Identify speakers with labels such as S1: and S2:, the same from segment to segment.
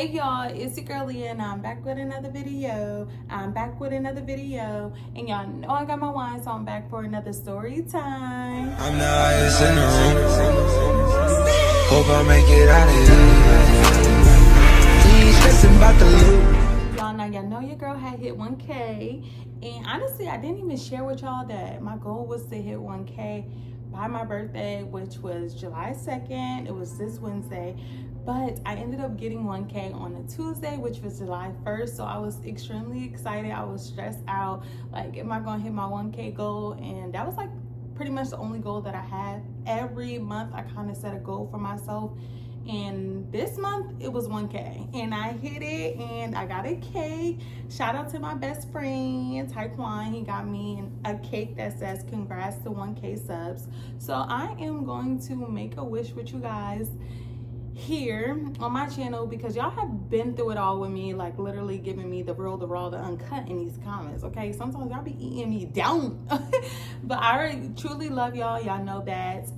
S1: Hey y'all, it's your girl Leah and I'm back with another video. And y'all know I got my wine, so I'm back for another story time.
S2: I'm the highest in the room. Hope I make it out of here. Ain't stressing about the loot.
S1: Y'all know your girl had hit 1K. And honestly, I didn't even share with y'all that my goal was to hit 1K by my birthday, which was July 2nd. It was this Wednesday. But I ended up getting 1K on a Tuesday, which was July 1st. So I was extremely excited. I was stressed out. Like, am I going to hit my 1K goal? And that was like pretty much the only goal that I had. Every month, I kind of set a goal for myself. And this month, it was 1K. And I hit it and I got a cake. Shout out to my best friend, Taekwon. He got me a cake that says, congrats to 1K subs. So I am going to make a wish with you guys here on my channel, because y'all have been through it all with me, like literally giving me the real, the raw, the uncut in these comments. Okay, sometimes y'all be eating me down. But I truly love y'all. Y'all know that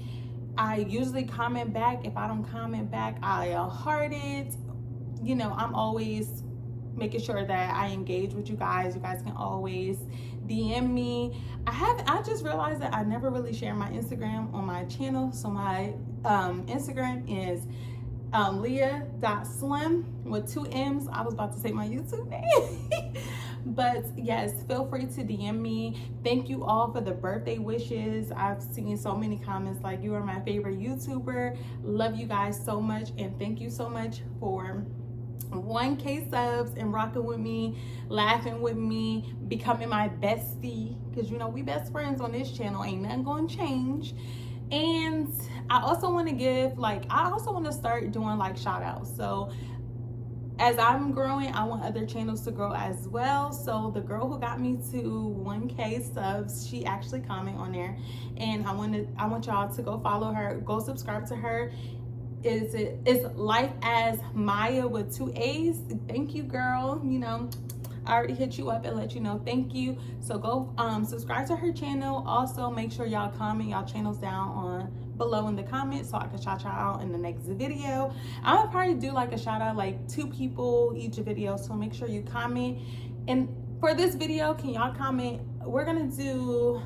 S1: I usually comment back. If I don't comment back, I heart it. You know, I'm always making sure that I engage with you guys. You guys can always DM me. I just realized that I never really share my Instagram on my channel. So my Instagram is Leah.slim with 2 M's. I was about to say my YouTube name. But yes, feel free to DM me. Thank you all for the birthday wishes. I've seen so many comments like, you are my favorite YouTuber. Love you guys so much. And thank you so much for 1K subs and rocking with me, laughing with me, becoming my bestie. Because you know, we best friends on this channel. Ain't nothing gonna change. And I also want to start doing like shout outs. So as I'm growing, I want other channels to grow as well. So the girl who got me to 1K subs, she actually commented on there, and I want y'all to go follow her, go subscribe to her. It's Life as Maya with 2 A's. Thank you, girl. You know, I already hit you up and let you know thank you. So go subscribe to her channel. Also make sure y'all comment y'all channels down on below in the comments so I can shout y'all out in the next video. I'm gonna probably do like a shout out like 2 people each video, so make sure you comment. And for this video, can y'all comment? We're gonna do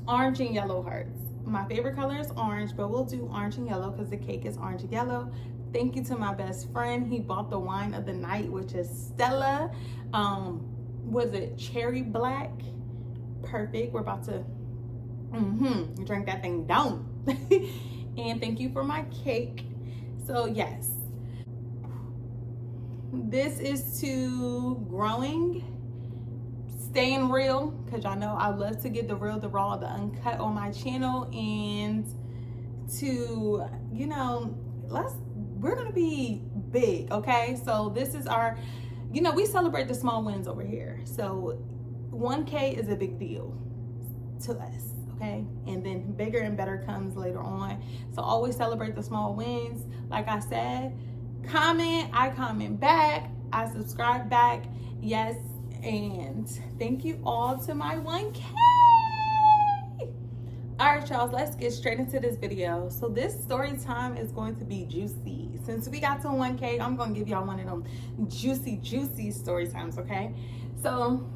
S1: orange and yellow hearts. My favorite color is orange, but we'll do orange and yellow because the cake is orange and yellow. Thank you to my best friend. He bought the wine of the night, which is Stella. Was it cherry black? Perfect. We're about to drink that thing down. And thank you for my cake. So yes, this is to growing, staying real, because y'all know I love to get the real, the raw, the uncut on my channel. And to, you know, we're gonna be big. Okay, so this is our, you know, we celebrate the small wins over here. So 1K is a big deal to us. Okay, and then bigger and better comes later on. So always celebrate the small wins. Like I said, comment, I comment back, I subscribe back. Yes, and thank you all to my 1K. All right, y'all, let's get straight into this video. So this story time is going to be juicy. Since we got to 1K, I'm gonna give y'all one of them juicy story times. Okay, so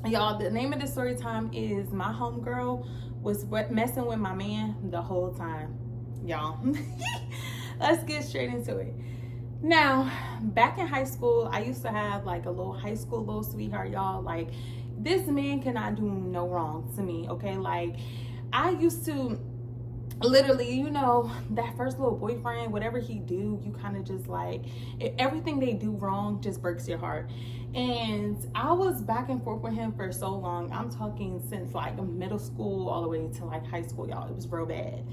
S1: y'all, the name of the story time is my homegirl was messing with my man the whole time. Y'all, let's get straight into it. Now, back in high school, I used to have like a high school sweetheart, y'all. Like, this man cannot do no wrong to me. Okay, like, I used to literally, you know, that first little boyfriend, whatever he do, you kind of just like, everything they do wrong just breaks your heart. And I was back and forth with him for so long. I'm talking since like middle school all the way to like high school, y'all. It was real bad.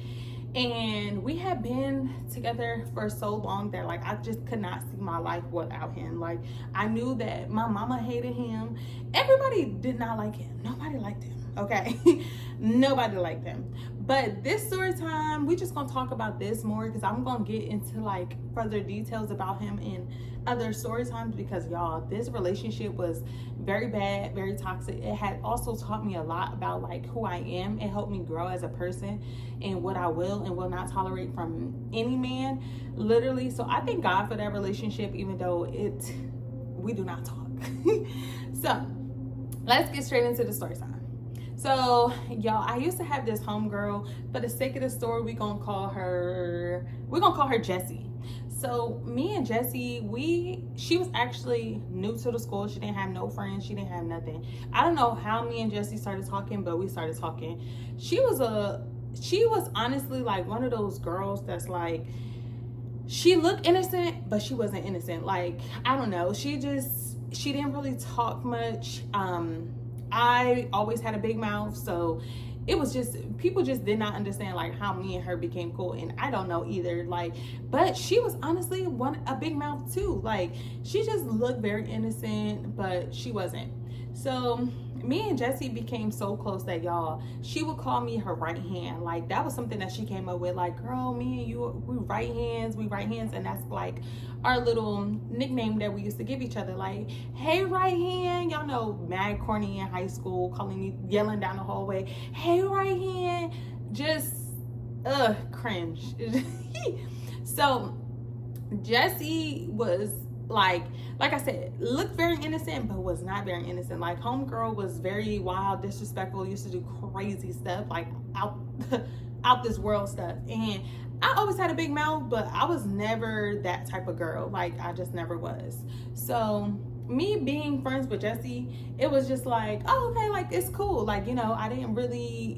S1: And we had been together for so long that like I just could not see my life without him. Like, I knew that my mama hated him. Everybody did not like him. Nobody liked him. okay? Nobody liked him. But this story time, we just gonna talk about this more because I'm gonna get into like further details about him in other story times, because y'all, this relationship was very bad, very toxic. It had also taught me a lot about like who I am. It helped me grow as a person and what I will and will not tolerate from any man, literally. So I thank God for that relationship, even though we do not talk. So let's get straight into the story time. So y'all, I used to have this homegirl. For the sake of the story, we're gonna call her Jessie. So me and Jessie, she was actually new to the school. She didn't have no friends. She didn't have nothing. I don't know how me and Jessie started talking, but we started talking. She was honestly like one of those girls that's like, she looked innocent, but she wasn't innocent. Like, I don't know. She didn't really talk much. I always had a big mouth, so it was just, people just did not understand like how me and her became cool, and I don't know either. Like, but she was honestly a big mouth too. Like, she just looked very innocent, but she wasn't. So me and Jessie became so close that, y'all, she would call me her right hand. Like, that was something that she came up with. Like, girl, me and you, we right hands, and that's like our little nickname that we used to give each other. Like, hey, right hand. Y'all know, mad corny in high school, calling me, yelling down the hallway, hey, right hand. Just cringe. So Jessie was like I said, looked very innocent, but was not very innocent. Like, homegirl was very wild, disrespectful, used to do crazy stuff, like out this world stuff. And I always had a big mouth, but I was never that type of girl. Like, I just never was. So me being friends with Jessie, it was just like, oh, okay, like, it's cool. Like, you know,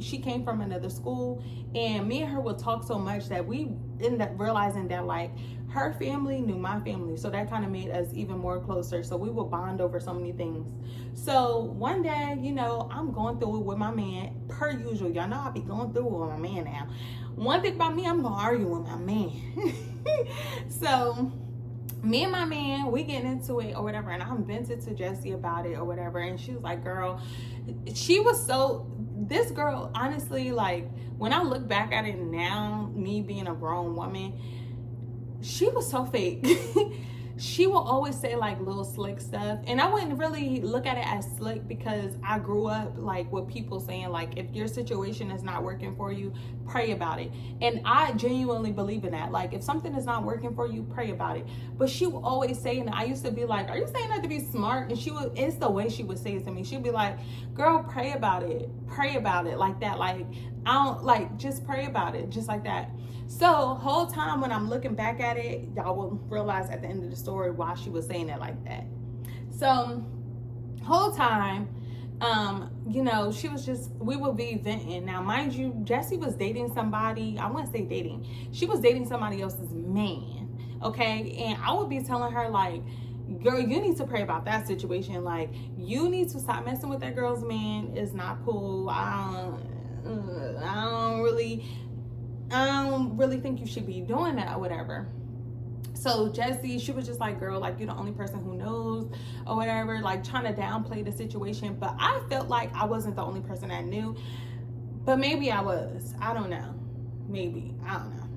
S1: she came from another school, and me and her would talk so much that we ended up realizing that like her family knew my family, so that kind of made us even more closer. So we would bond over so many things. So one day, you know, I'm going through it with my man, per usual. Y'all know I be going through it with my man now. One thing about me, I'm gonna argue with my man. So me and my man, we getting into it or whatever, and I'm vented to Jessie about it or whatever, and she was like, girl, this girl, honestly, like, when I look back at it now, me being a grown woman, she was so fake. She will always say like little slick stuff, and I wouldn't really look at it as slick because I grew up like with people saying like, if your situation is not working for you, pray about it. And I genuinely believe in that. Like, if something is not working for you, pray about it. But she would always say, and I used to be like, are you saying that to be smart? And it's the way she would say it to me. She'd be like, girl, pray about it like that. Like, I don't, like, just pray about it, just like that. So whole time when I'm looking back at it, y'all will realize at the end of the story why she was saying it like that. So whole time, you know, we would be venting. Now, mind you, Jessie was dating somebody. I wouldn't say dating. She was dating somebody else's man. Okay. And I would be telling her like, girl, you need to pray about that situation. Like, you need to stop messing with that girl's man. It's not cool. I don't really think you should be doing that or whatever. So Jessie, she was just like, girl, like, you're the only person who knows or whatever, like trying to downplay the situation. But I felt like I wasn't the only person that knew, but maybe I was. I don't know. Maybe. I don't know.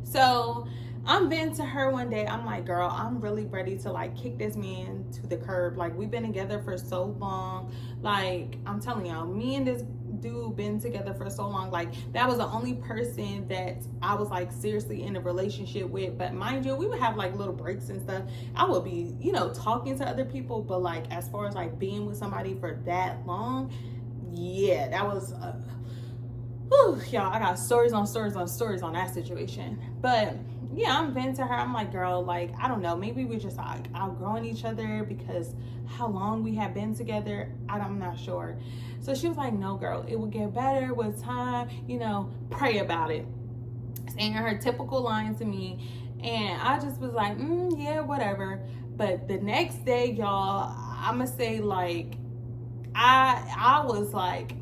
S1: So I'm venting to her one day. I'm like, girl, I'm really ready to like kick this man to the curb. Like, we've been together for so long. Like, I'm telling y'all, me and this dude been together for so long. Like, that was the only person that I was like seriously in a relationship with. But mind you, we would have like little breaks and stuff. I would be, you know, talking to other people, but like as far as like being with somebody for that long, yeah, that was y'all, I got stories on that situation. But yeah, I'm venting to her. I'm like, girl, like, I don't know, maybe we're just like outgrowing each other because how long we have been together, I'm not sure. So she was like, no, girl, it will get better with time, you know, pray about it. Saying her typical line to me. And I just was like, yeah, whatever. But the next day, y'all, I'ma say like, I was like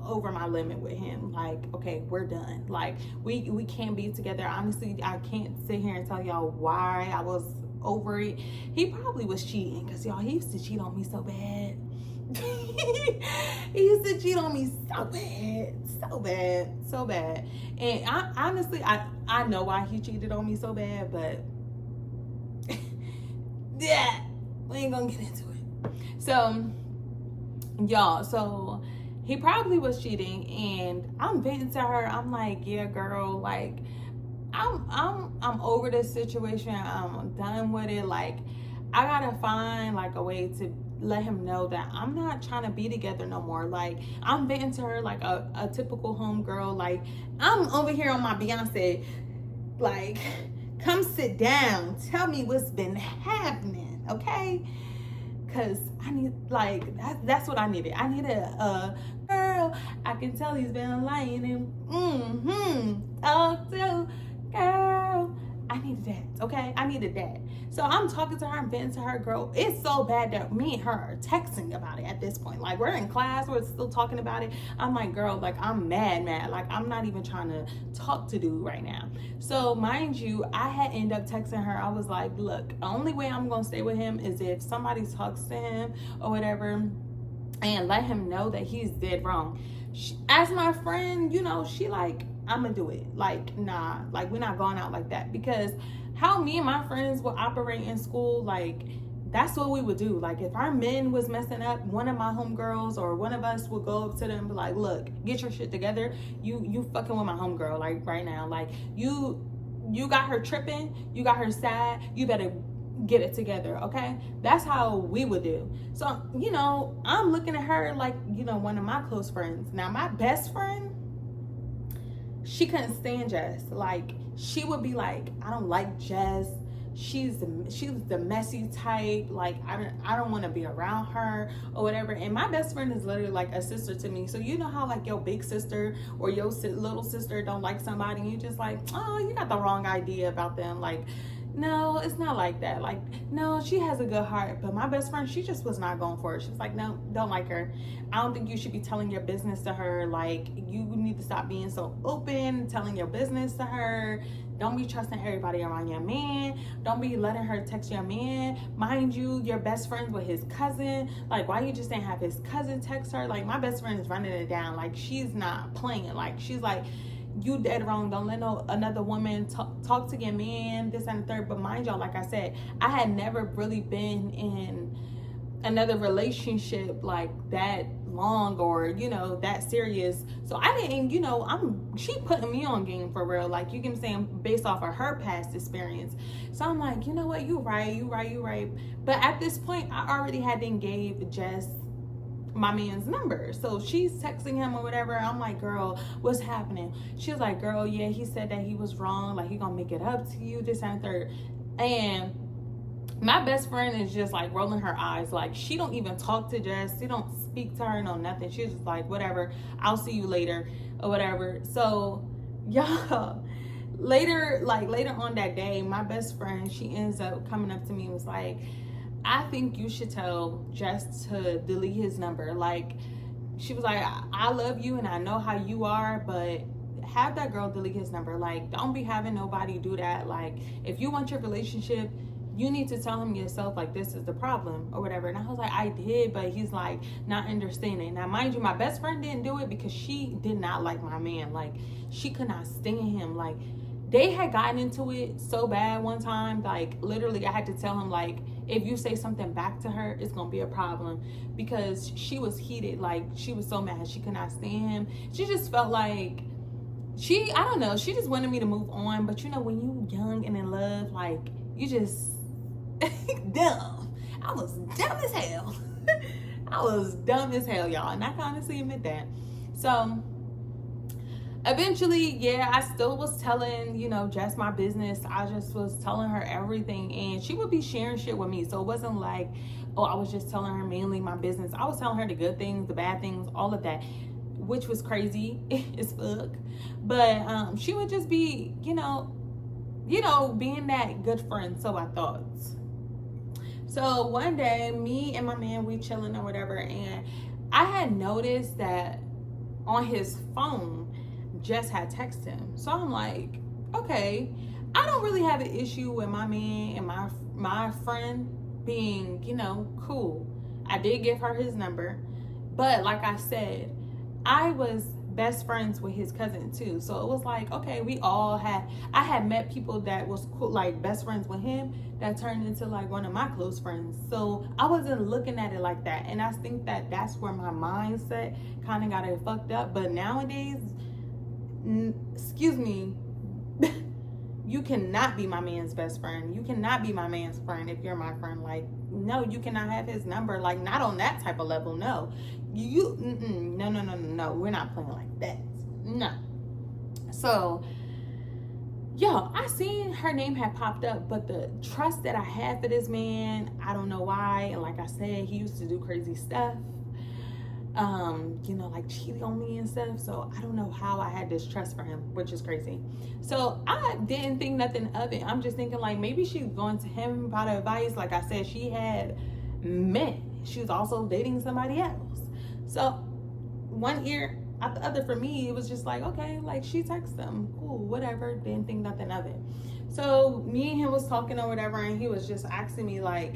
S1: over my limit with him. Like, okay, we're done. Like, we can't be together. Honestly, I can't sit here and tell y'all why I was over it. He probably was cheating because, y'all, he used to cheat on me so bad. He used to cheat on me so bad, so bad, so bad. And I honestly, I know why he cheated on me so bad, but yeah, we ain't gonna get into it. So, y'all, so he probably was cheating, and I'm venting to her. I'm like, yeah, girl, like, I'm over this situation. I'm done with it. Like, I gotta find like a way to let him know that I'm not trying to be together no more. Like, I'm venting to her like a typical homegirl. Like, I'm over here on my Beyonce. Like, come sit down. Tell me what's been happening, okay? Cause I need, like, that's what I needed. I needed a girl. I can tell he's been lying and talk to girl. I needed that, okay? I needed that. So I'm talking to her, I'm venting to her, girl. It's so bad that me and her are texting about it at this point. Like, we're in class, we're still talking about it. I'm like, girl, like, I'm mad. Like, I'm not even trying to talk to dude right now. So mind you, I had ended up texting her. I was like, look, the only way I'm gonna stay with him is if somebody talks to him or whatever and let him know that he's dead wrong. As my friend, you know, she like, I'm gonna do it. Like, nah, like, we're not going out like that. Because how me and my friends would operate in school, like, that's what we would do. Like, if our men was messing up, one of my homegirls or one of us would go up to them and be like, look, get your shit together. You fucking with my homegirl, like, right now. Like, you got her tripping, you got her sad, you better get it together, okay? That's how we would do. So, you know, I'm looking at her like, you know, one of my close friends. Now, my best friend, she couldn't stand Jess. Like, she would be like, I don't like Jess. She's the messy type. Like, I don't want to be around her or whatever. And my best friend is literally like a sister to me. So you know how like your big sister or your little sister don't like somebody, and you just like, oh, you got the wrong idea about them. Like, no, it's not like that. Like, no, she has a good heart. But my best friend, she just was not going for it. She was like, no, don't like her. I don't think you should be telling your business to her. Like, you need to stop being so open, telling your business to her. Don't be trusting everybody around your man. Don't be letting her text your man. Mind you, your best friend's with his cousin. Like, why you just didn't have his cousin text her? Like, my best friend is running it down. Like, she's not playing. Like, she's like, you dead wrong. Don't let another woman talk to your man, this and the third. But mind y'all, like I said, I had never really been in another relationship like that long or, you know, that serious. So I didn't, you know, she putting me on game for real. Like, you can say based off of her past experience. So I'm like, you know what, you right. But at this point, I already had to engage Jess, my man's number. So she's texting him or whatever. I'm like, girl, what's happening? She was like, girl, yeah, he said that he was wrong. Like, he gonna make it up to you, this and third. And my best friend is just like rolling her eyes. Like, she don't even talk to Jess. She don't speak to her, no nothing. She's just like, whatever, I'll see you later or whatever. So y'all, later on that day, my best friend, she ends up coming up to me and was like, I think you should tell Jess to delete his number. Like, she was like, I love you and I know how you are, but have that girl delete his number. Like, don't be having nobody do that. Like, if you want your relationship, you need to tell him yourself, like, this is the problem or whatever. And I was like, I did, but he's like not understanding. Now, mind you, my best friend didn't do it because she did not like my man. Like, she could not stand him. Like, they had gotten into it so bad one time. Like, literally, I had to tell him, like, if you say something back to her, it's gonna be a problem, because she was heated. Like, she was so mad, she could not stand him. She just felt like I don't know, she just wanted me to move on. But you know, when you young and in love, like, you just dumb. I was dumb as hell. I was dumb as hell, y'all, and I can honestly admit that. So eventually, yeah, I still was telling, you know, Jess my business. I just was telling her everything, and she would be sharing shit with me. So it wasn't like, oh, I was just telling her mainly my business. I was telling her the good things, the bad things, all of that, which was crazy as fuck. But she would just be, you know, being that good friend, so I thought. So one day, me and my man, we chilling or whatever, and I had noticed that on his phone, Jess had texted him. So I'm like, okay, I don't really have an issue with my man and my friend being, you know, cool. I did give her his number, but like I said, I was best friends with his cousin too. So it was like, okay, I had met people that was cool, like best friends with him, that turned into like one of my close friends. So I wasn't looking at it like that. And I think that that's where my mindset kind of got it fucked up. But nowadays, excuse me, you cannot be my man's best friend. You cannot be my man's friend if you're my friend. Like, no, you cannot have his number. Like, not on that type of level. No, no. We're not playing like that. No. So, yo, I seen her name had popped up, but the trust that I had for this man, I don't know why. And like I said, he used to do crazy stuff. Like cheating on me and stuff. So I don't know how I had this trust for him, which is crazy. So I didn't think nothing of it. I'm just thinking like maybe she's going to him about advice. Like I said, she had men. She was also dating somebody else. So one ear out the other for me, it was just like, okay, like she texted him, cool, whatever. Didn't think nothing of it. So me and him was talking or whatever, and he was just asking me like,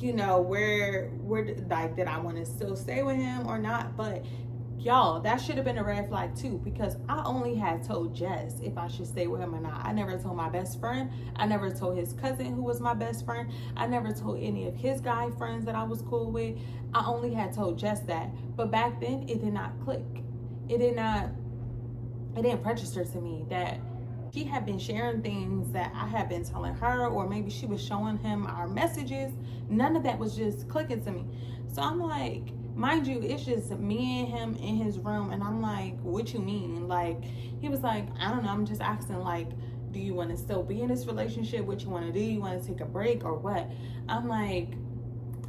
S1: where like, did I want to still stay with him or not? But y'all, that should have been a red flag too, because I only had told Jess if I should stay with him or not. I never told my best friend. I never told his cousin, who was my best friend. I never told any of his guy friends that I was cool with. I only had told Jess that. But back then, it did not click. It didn't register to me that she had been sharing things that I had been telling her, or maybe she was showing him our messages. None of that was just clicking to me. So I'm like, mind you, it's just me and him in his room, and I'm like, what you mean? Like, he was like, I don't know, I'm just asking, like, do you want to still be in this relationship? What you want to do? You want to take a break or what? I'm like,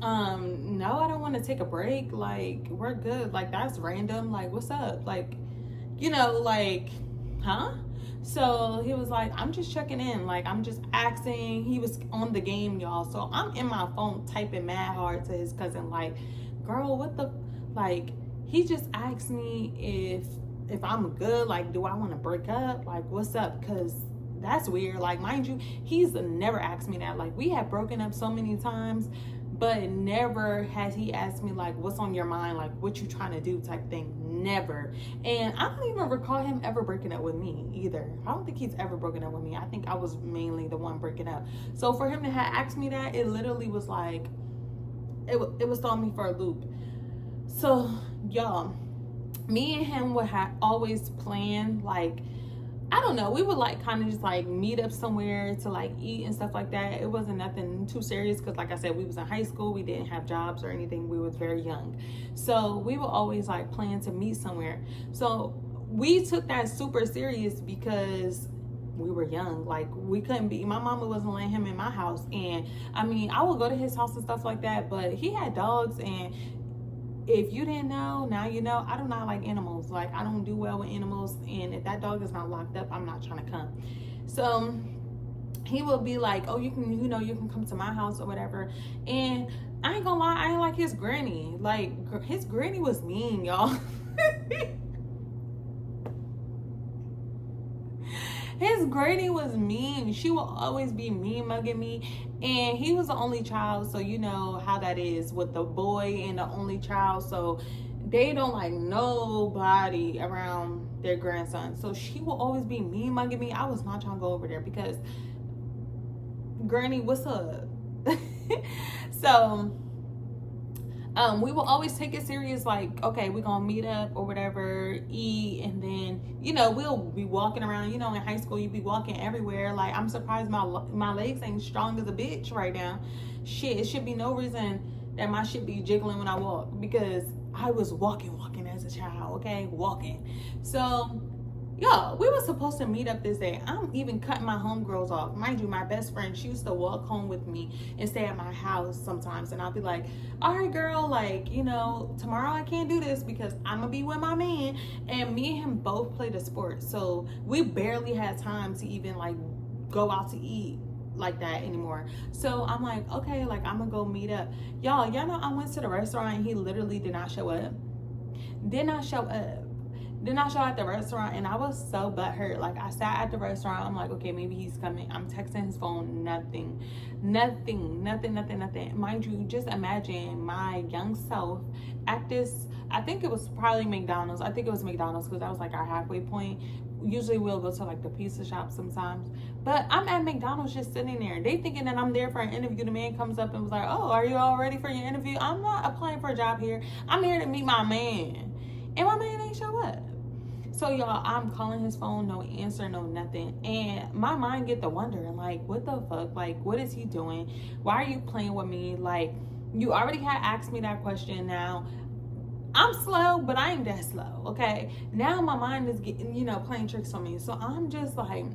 S1: no, I don't want to take a break. Like, we're good. Like, that's random. Like, what's up? Like, like, huh? So he was like, I'm just checking in. Like, I'm just asking. He was on the game, y'all. So I'm in my phone typing mad hard to his cousin, like, girl, what the, like, he just asked me if I'm good. Like, do I want to break up? Like, what's up? Because that's weird. Like, mind you, he's never asked me that. Like, we have broken up so many times, but never has he asked me, like, what's on your mind? Like, what you trying to do type thing. Never. And I don't even recall him ever breaking up with me either. I don't think he's ever broken up with me. I think I was mainly the one breaking up. So for him to have asked me that, it literally was like, it was throwing me for a loop. So, y'all, me and him would have always planned, like, I don't know, we would like kind of just like meet up somewhere to like eat and stuff like that. It wasn't nothing too serious because, like I said, we was in high school. We didn't have jobs or anything. We was very young. So we would always like plan to meet somewhere. So we took that super serious because we were young. Like, we couldn't be, my mama wasn't letting him in my house. And I mean, I would go to his house and stuff like that, but he had dogs, and if you didn't know, now you know. I do not like animals. Like, I don't do well with animals, and if that dog is not locked up, I'm not trying to come. So he will be like, oh, you can come to my house or whatever. And I ain't gonna lie, I ain't like his granny. Like, his granny was mean, y'all. His granny was mean. She will always be mean mugging me. And he was the only child, so you know how that is with the boy and the only child. So they don't like nobody around their grandson. So she will always be mean mugging me. I was not trying to go over there because, granny, what's up? So we will always take it serious, like, okay, we're gonna meet up or whatever, eat, and then, we'll be walking around. In high school, you be walking everywhere. Like, I'm surprised my legs ain't strong as a bitch right now. Shit, it should be no reason that my shit be jiggling when I walk, because I was walking as a child, okay, walking. So, yo, we were supposed to meet up this day. I'm even cutting my homegirls off. Mind you, my best friend, she used to walk home with me and stay at my house sometimes. And I'll be like, all right, girl, like, tomorrow I can't do this because I'm going to be with my man. And me and him both played a sport. So we barely had time to even, like, go out to eat like that anymore. So I'm like, okay, like, I'm going to go meet up. Y'all know I went to the restaurant and he literally did not show up. Then I showed at the restaurant and I was so butthurt. Like, I sat at the restaurant. I'm like, okay, maybe he's coming. I'm texting his phone. Nothing. Mind you, just imagine my young self at this, I think it was probably McDonald's. I think it was McDonald's because that was like our halfway point. Usually we'll go to like the pizza shop sometimes. But I'm at McDonald's just sitting there. They thinking that I'm there for an interview. The man comes up and was like, oh, are you all ready for your interview? I'm not applying for a job here. I'm here to meet my man. And my man ain't show up. So y'all, I'm calling his phone, no answer, no nothing. And my mind get to wondering, like, what the fuck? Like, what is he doing? Why are you playing with me? Like, you already had asked me that question. Now, I'm slow, but I ain't that slow, okay? Now my mind is getting, playing tricks on me. So I'm just like,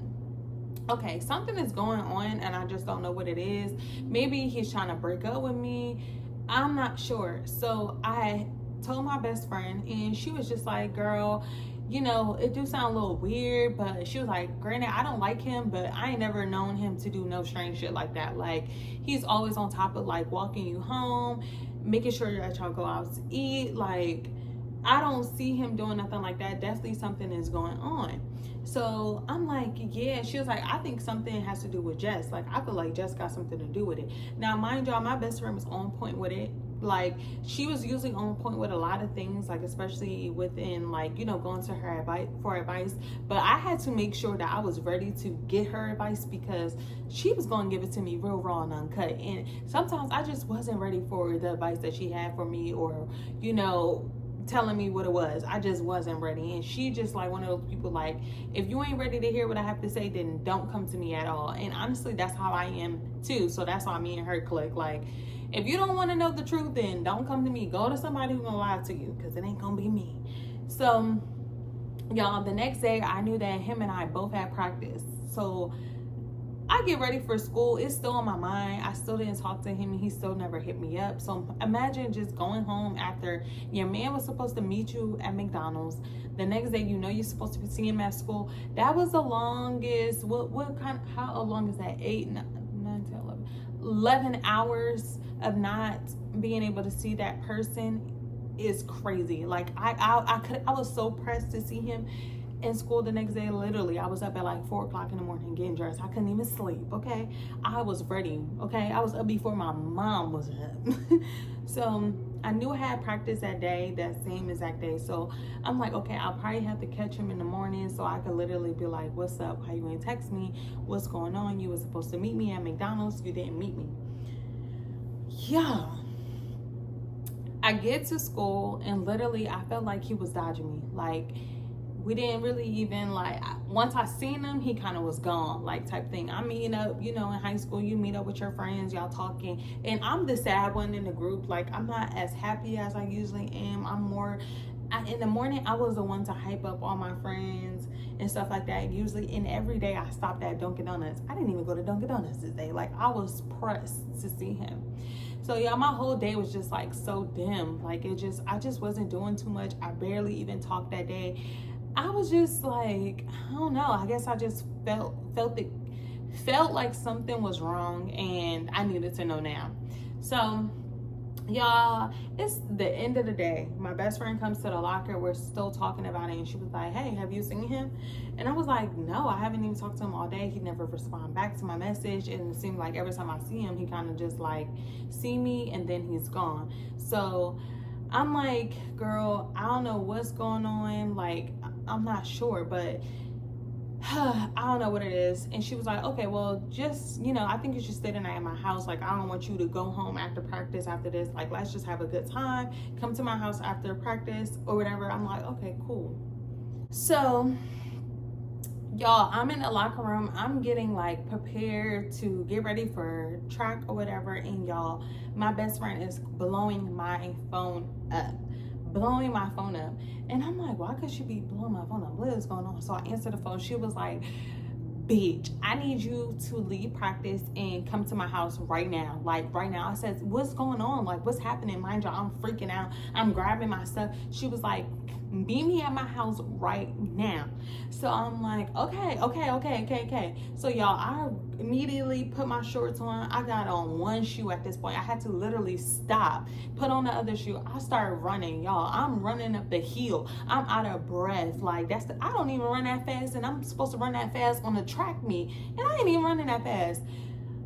S1: okay, something is going on and I just don't know what it is. Maybe he's trying to break up with me. I'm not sure. So I told my best friend and she was just like, girl, it do sound a little weird, but she was like, granted, I don't like him, but I ain't never known him to do no strange shit like that. Like, he's always on top of like walking you home, making sure that y'all go out to eat. Like, I don't see him doing nothing like that. Definitely something is going on. So I'm like, yeah. She was like, I think something has to do with Jess. Like, I feel like Jess got something to do with it. Now, mind y'all, my best friend was on point with it. Like, she was usually on point with a lot of things, like especially within like, going to her advice. But I had to make sure that I was ready to get her advice because she was going to give it to me real raw and uncut. And sometimes I just wasn't ready for the advice that she had for me, or telling me what it was. I just wasn't ready. And she just like one of those people, like, if you ain't ready to hear what I have to say, then don't come to me at all. And honestly, that's how I am too. So that's why me and her click. Like, if you don't want to know the truth, then don't come to me. Go to somebody who's gonna lie to you, because it ain't gonna be me. So y'all, the next day I knew that him and I both had practice. So I get ready for school. It's still on my mind. I still didn't talk to him and he still never hit me up. So imagine just going home after your man was supposed to meet you at McDonald's. The next day, you're supposed to see him at school. That was the longest, how long is that? 8, 9, 10, 11 hours of not being able to see that person is crazy. Like, I was so pressed to see him in school the next day. Literally, I was up at like 4 o'clock in the morning getting dressed. I couldn't even sleep, okay? I was ready, okay? I was up before my mom was up. So I knew I had practice that day, that same exact day. So I'm like, okay, I'll probably have to catch him in the morning so I could literally be like, what's up? How you ain't text me? What's going on? You were supposed to meet me at McDonald's. You didn't meet me. Yeah. I get to school and literally I felt like he was dodging me. Like, we didn't really even once I seen him, he kind of was gone, like, type thing. I'm meeting up, in high school, you meet up with your friends, y'all talking, and I'm the sad one in the group. Like, I'm not as happy as I usually am. I'm more, in the morning, I was the one to hype up all my friends and stuff like that. Usually, and every day I stopped at Dunkin' Donuts. I didn't even go to Dunkin' Donuts this day. Like, I was pressed to see him. So yeah, my whole day was just like so dim. Like, I just wasn't doing too much. I barely even talked that day. I was just like, I don't know. I guess I just felt like something was wrong and I needed to know now. So y'all, it's the end of the day. My best friend comes to the locker. We're still talking about it. And she was like, hey, have you seen him? And I was like, no, I haven't even talked to him all day. He never responded back to my message. And it seemed like every time I see him, he kind of just like see me and then he's gone. So I'm like, girl, I don't know what's going on. Like, I'm not sure, but I don't know what it is. And she was like, okay, well, just, I think you should stay tonight at my house. Like, I don't want you to go home after practice after this. Like, let's just have a good time. Come to my house after practice or whatever. I'm like, okay, cool. So y'all, I'm in the locker room. I'm getting like prepared to get ready for track or whatever. And y'all, my best friend is blowing my phone up. And I'm like, why could she be blowing my phone up? What is going on? So I answered the phone. She was like, bitch, I need you to leave practice and come to my house right now. Like, right now. I said, what's going on? Like, what's happening? Mind you, I'm freaking out. I'm grabbing my stuff. She was like, meet me at my house right now. So I'm like, okay. So y'all, immediately put my shorts on. I got on one shoe at this point. I had to literally stop, put on the other shoe. I started running, y'all. I'm running up the hill. I'm out of breath. Like, I don't even run that fast, and I'm supposed to run that fast on the track meet, and I ain't even running that fast.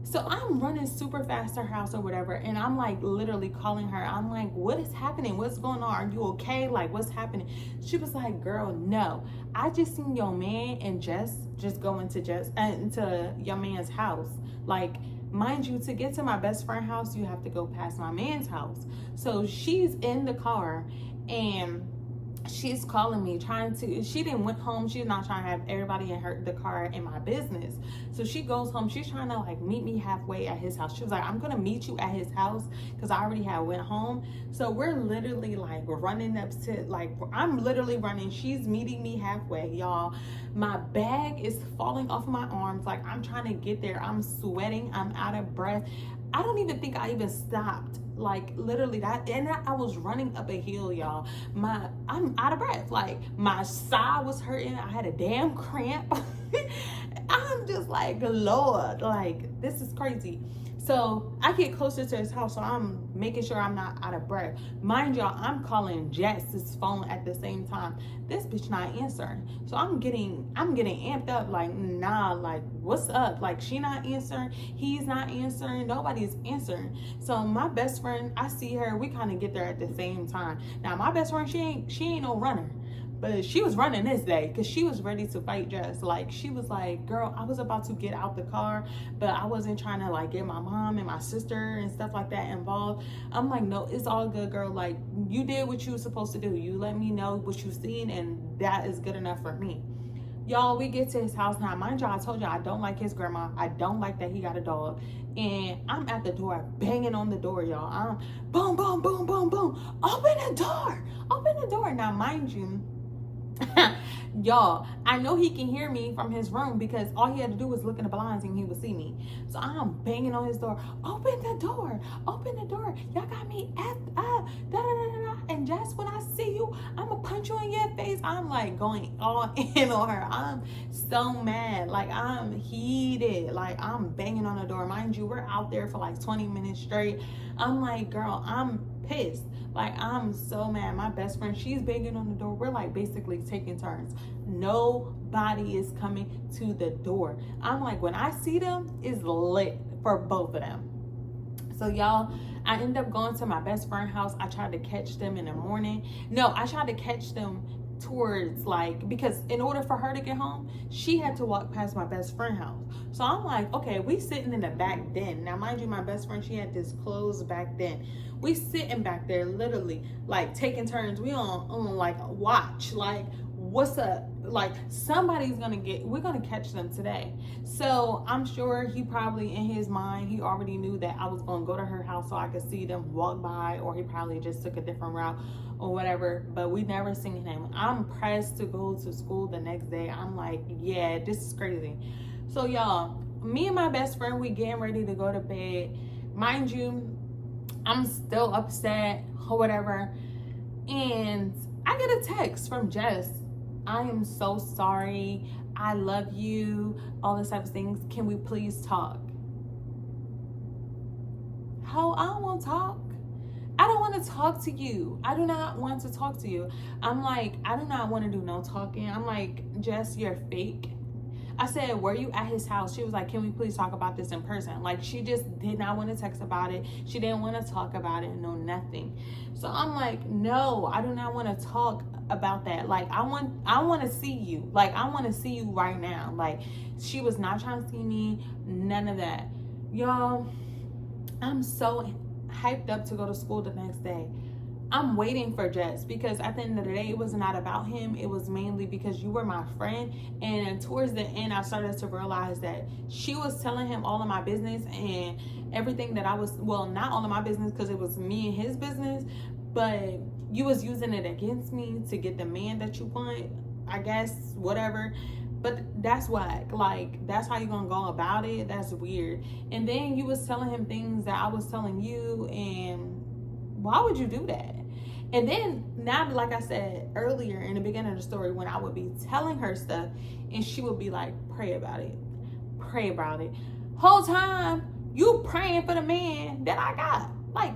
S1: So I'm running super fast to her house or whatever, and I'm like literally calling her. I'm like, what is happening? What's going on? Are you okay? Like, what's happening? She was like, girl, no. I just seen your man and Jess just go into your man's house. Like, mind you, to get to my best friend's house, you have to go past my man's house. So she's in the car, and she's calling me she didn't went home. She's not trying to have everybody in the car in my business. So she goes home. She's trying to like meet me halfway at his house. She was like, I'm gonna meet you at his house, because I already had went home. So we're literally like running up to, like, I'm literally running. She's meeting me halfway, y'all. My bag is falling off of my arms. Like, I'm trying to get there. I'm sweating. I'm out of breath. I don't even think I even stopped. Like, literally I was running up a hill, y'all. I'm out of breath. Like, my side was hurting. I had a damn cramp. I'm just like, Lord, like, this is crazy. So I get closer to his house, so I'm making sure I'm not out of breath. Mind y'all, I'm calling Jess's phone at the same time. This bitch not answering. So I'm getting amped up, like, nah, like, what's up? Like, she not answering, he's not answering, nobody's answering. So my best friend, I see her, we kind of get there at the same time. Now my best friend, she ain't no runner. But she was running this day because she was ready to fight Jess. Like, she was like, girl, I was about to get out the car, but I wasn't trying to like get my mom and my sister and stuff like that involved. I'm like, no, it's all good, girl. Like, you did what you were supposed to do. You let me know what you seen, and that is good enough for me. Y'all, we get to his house now. Mind y'all, I told y'all I don't like his grandma. I don't like that he got a dog. And I'm at the door, banging on the door, y'all. I'm boom, boom, boom, boom, boom. Open the door. Open the door. Now, mind you, y'all, I know he can hear me from his room because all he had to do was look in the blinds and he would see me. So I'm banging on his door. Open the door. Open the door. Y'all got me at da da da da. And just when I see you, I'm gonna punch you in your face. I'm like going all in on her. I'm so mad. Like, I'm heated. Like, I'm banging on the door. Mind you, we're out there for like 20 minutes straight. I'm like, girl, I'm pissed. Like, I'm so mad. My best friend, she's banging on the door. We're like basically taking turns. Nobody is coming to the door. I'm like, when I see them, it's lit for both of them. So y'all, I end up going to my best friend's house. I tried to catch them in the morning. No, I tried to catch them towards, like, because in order for her to get home, she had to walk past my best friend's house. So I'm like, okay, we sitting in the back den. Now, mind you, my best friend, she had this closed back den. We sitting back there, literally, like, taking turns. We on like watch, like, what's up? Like, we're gonna catch them today. So I'm sure he probably, in his mind, he already knew that I was gonna go to her house so I could see them walk by, or he probably just took a different route or whatever. But we never seen him. I'm pressed to go to school the next day. I'm like, yeah, this is crazy. So y'all, me and my best friend, we getting ready to go to bed. Mind you, I'm still upset or whatever. And I get a text from Jess. I am so sorry. I love you. All this type of things. Can we please talk? How? I don't want to talk. I don't want to talk to you. I do not want to talk to you. I'm like, I do not want to do no talking. I'm like, Jess, you're fake. I said, were you at his house? She was like, can we please talk about this in person? Like, she just did not want to text about it. She didn't want to talk about it. No, nothing. So I'm like, no, I do not want to talk about that. Like, I want to see you. Like, I want to see you right now. Like, she was not trying to see me. None of that. Y'all, I'm so hyped up to go to school the next day. I'm waiting for Jess, because at the end of the day, it was not about him. It was mainly because you were my friend. And towards the end, I started to realize that she was telling him all of my business and everything that I was, well, not all of my business, because it was me and his business, but you was using it against me to get the man that you want, I guess, whatever. But that's whack. Like, that's how you gonna go about it? That's weird. And then you was telling him things that I was telling you, and why would you do that? And then now, like I said earlier in the beginning of the story, when I would be telling her stuff and she would be like, pray about it. Whole time you praying for the man that I got. Like,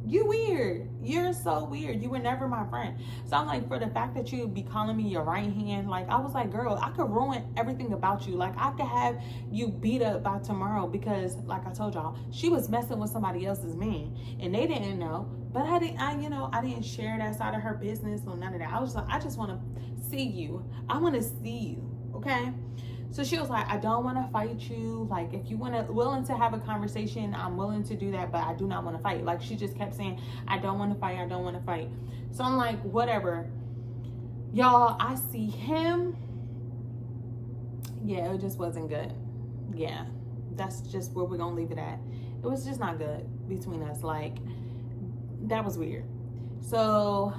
S1: you weird. You're so weird. You were never my friend. So I'm like, for the fact that you be calling me your right hand, like, I was like, girl, I could ruin everything about you. Like, I could have you beat up by tomorrow because, like I told y'all, she was messing with somebody else's man and they didn't know. But I didn't share that side of her business or none of that. I was like, I just want to see you. I want to see you. Okay. So she was like, I don't want to fight you. Like, if you willing to have a conversation, I'm willing to do that, but I do not want to fight. Like, she just kept saying, I don't want to fight. I don't want to fight. So I'm like, whatever. Y'all, I see him. Yeah, it just wasn't good. Yeah, that's just where we're going to leave it at. It was just not good between us. Like, that was weird. So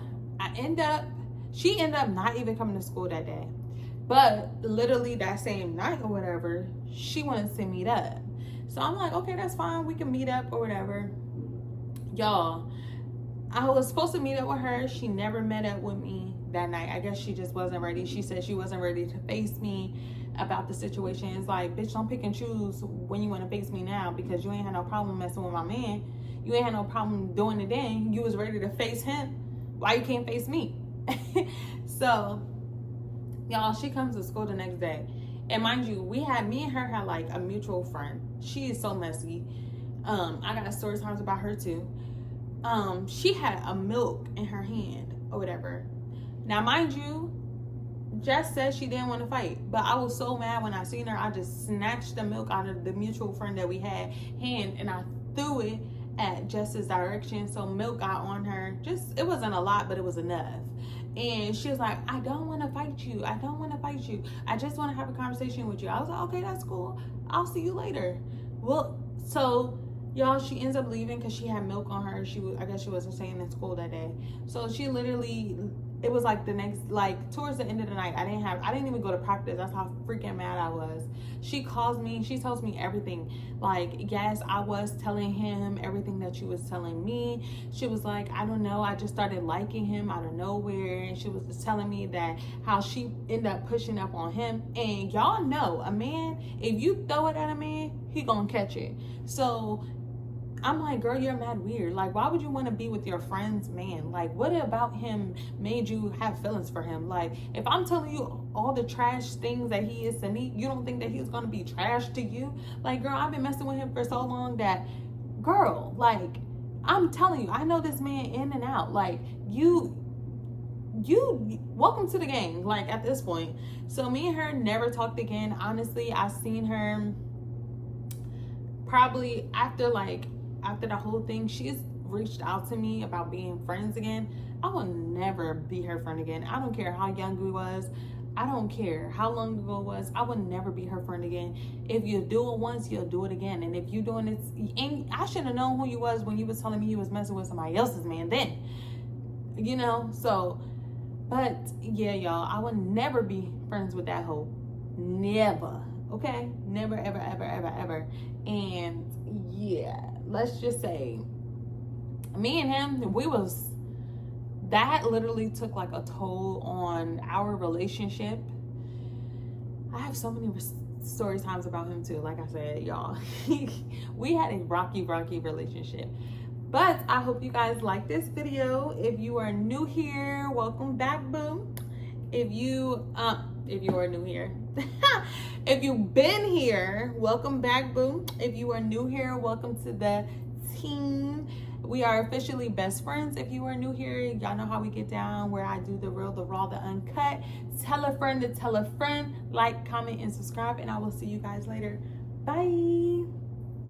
S1: she ended up not even coming to school that day. But literally that same night or whatever, she wanted to meet up. So I'm like, okay, that's fine. We can meet up or whatever. Y'all, I was supposed to meet up with her. She never met up with me that night. I guess she just wasn't ready. She said she wasn't ready to face me about the situation. It's like, bitch, don't pick and choose when you want to face me now, because you ain't had no problem messing with my man. You ain't had no problem doing it then. You was ready to face him. Why you can't face me? So, y'all, she comes to school the next day. And mind you, me and her had like a mutual friend. She is so messy. I got story times about her too. She had a milk in her hand or whatever. Now, mind you, Jess said she didn't want to fight, but I was so mad when I seen her. I just snatched the milk out of the mutual friend that we had hand and I threw it at Jess's direction. So milk got on her. It wasn't a lot, but it was enough. And she was like, I don't want to fight you. I don't want to fight you. I just want to have a conversation with you. I was like, okay, that's cool. I'll see you later. Well, so y'all, she ends up leaving because she had milk on her. I guess she wasn't staying in school that day. So she literally, it was like towards the end of the night, I didn't even go to practice. That's how freaking mad I was. She calls me, she tells me everything. Like, yes, I was telling him everything that she was telling me. She was like, I don't know, I just started liking him out of nowhere. And she was just telling me that how she ended up pushing up on him. And y'all know, a man, if you throw it at a man, he gonna catch it. So I'm like, girl, you're mad weird. Like, why would you want to be with your friend's man? Like, what about him made you have feelings for him? Like, if I'm telling you all the trash things that he is to me, you don't think that he's going to be trash to you? Like, girl, I've been messing with him for so long that, girl, like, I'm telling you, I know this man in and out. Like, you welcome to the gang, like, at this point. So me and her never talked again. Honestly, I seen her probably after the whole thing. She's reached out to me about being friends again. I will never be her friend again. I don't care how young we was. I don't care how long ago it was. I will never be her friend again. If you do it once, you'll do it again. And if you doing it, and I should have known who you was when you was telling me you was messing with somebody else's man then. You know, so, but yeah, y'all, I will never be friends with that hoe. Never. Okay? Never, ever, ever, ever, ever. And yeah, let's just say, me and him, that literally took like a toll on our relationship. I have so many story times about him too. Like I said, y'all, we had a rocky relationship. But I hope you guys like this video. If you are new here, welcome back, boo. If you are new here, if you've been here, welcome back, boo. If you are new here, welcome to the team. We are officially best friends. If you are new here, y'all know how we get down, where I do the real, the raw, the uncut. Tell a friend to tell a friend. Like, comment, and subscribe, and I will see you guys later. Bye.